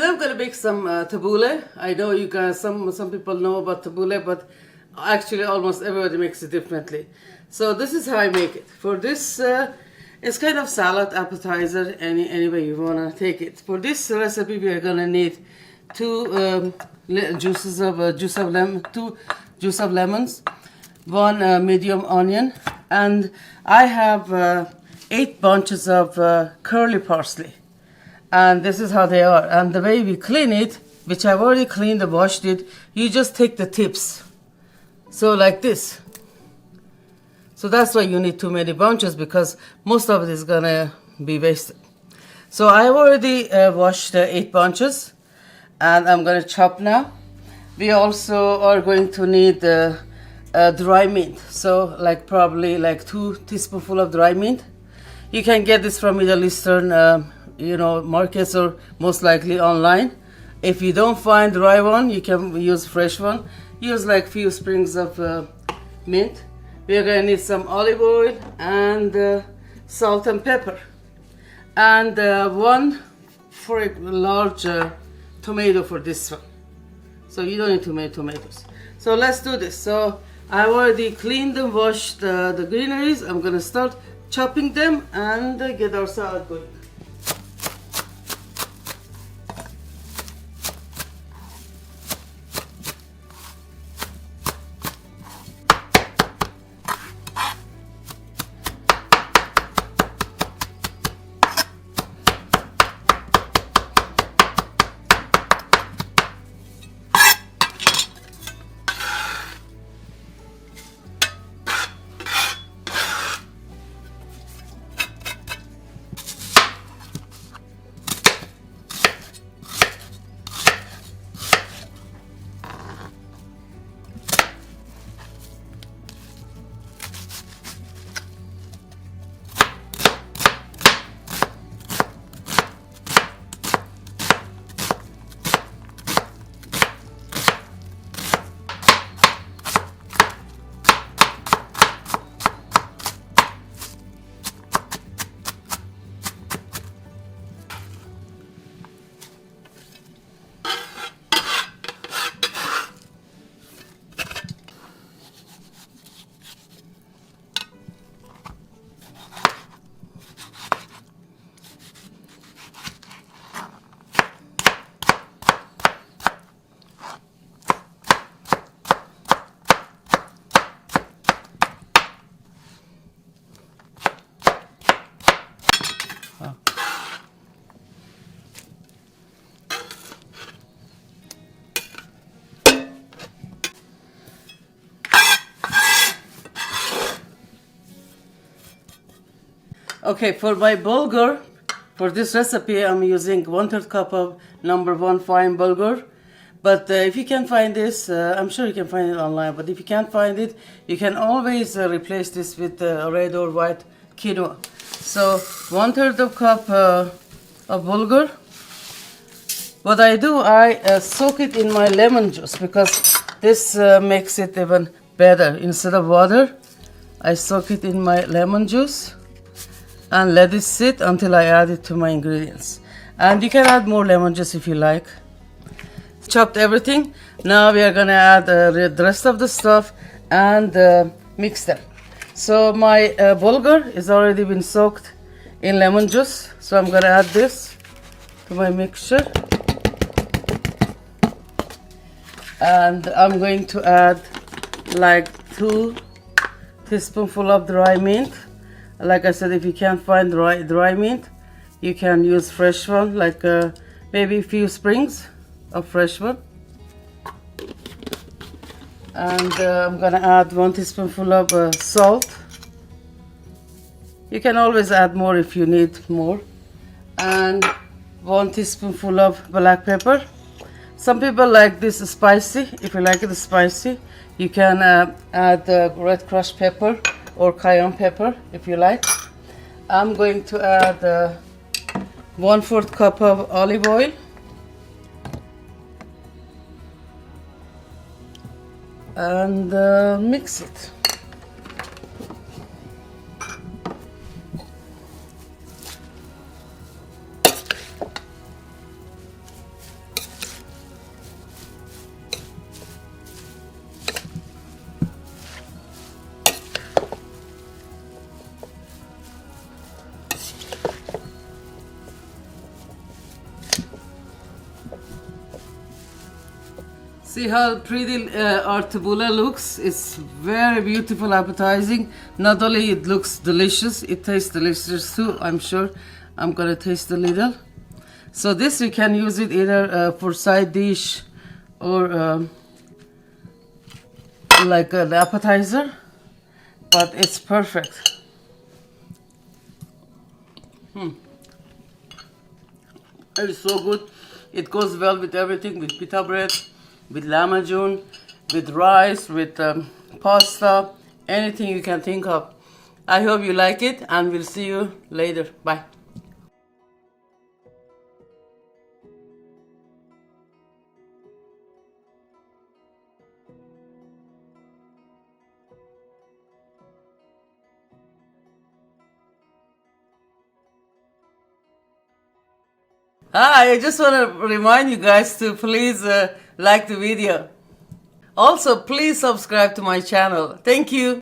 Today I'm gonna make some tabbouleh. I know you guys, some people know about tabbouleh, but actually almost everybody makes it differently. So this is how I make it. For this, it's kind of salad appetizer, any way you wanna take it. For this recipe, we are gonna need two juice of lemons, one medium onion, and I have 8 bunches of curly parsley. And this is how they are. And the way we clean it, which I've already cleaned and washed it, you just take the tips. So like this. So that's why you need too many bunches, because most of it is gonna be wasted. So I've already washed 8 bunches, and I'm gonna chop now. We also are going to need dry mint. So like probably like 2 teaspoonfuls of dry mint. You can get this from Middle Eastern markets, or most likely online. If you don't find dry one, you can use fresh one. Use like few sprigs of mint. We are gonna need some olive oil and salt and pepper, and 1 for a large tomato for this one. So you don't need too many tomatoes. So let's do this. So I already cleaned and washed the greeneries. I'm gonna start chopping them and get our salad going. Okay, for my bulgur, for this recipe, I'm using 1/3 cup of number 1 fine bulgur. But if you can find this, I'm sure you can find it online. But if you can't find it, you can always replace this with red or white quinoa. So 1/3 of cup of bulgur. What I do, I soak it in my lemon juice, because this makes it even better. Instead of water, I soak it in my lemon juice and let it sit until I add it to my ingredients. And you can add more lemon juice if you like. Chopped everything. Now we are gonna add the rest of the stuff and mix them. So my bulgur is already been soaked in lemon juice. So I'm gonna add this to my mixture. And I'm going to add like 2 teaspoonfuls of dry mint. Like I said, if you can't find dry mint, you can use fresh one, like maybe a few sprigs of fresh one. And I'm gonna add 1 teaspoonful of salt. You can always add more if you need more. And 1 teaspoonful of black pepper. Some people like this spicy. If you like it spicy, you can add red crushed pepper or cayenne pepper if you like. I'm going to add 1/4 cup of olive oil and mix it. See how pretty our tabbouleh looks. It's very beautiful, appetizing. Not only it looks delicious, it tastes delicious too, I'm sure. I'm gonna taste a little. So this you can use it either for side dish or like an appetizer, but it's perfect. It's so good. It goes well with everything, with pita bread, with lamajun, with rice, with pasta, anything you can think of. I hope you like it, and we'll see you later. Bye. I just want to remind you guys to please like the video. Also, please subscribe to my channel. Thank you.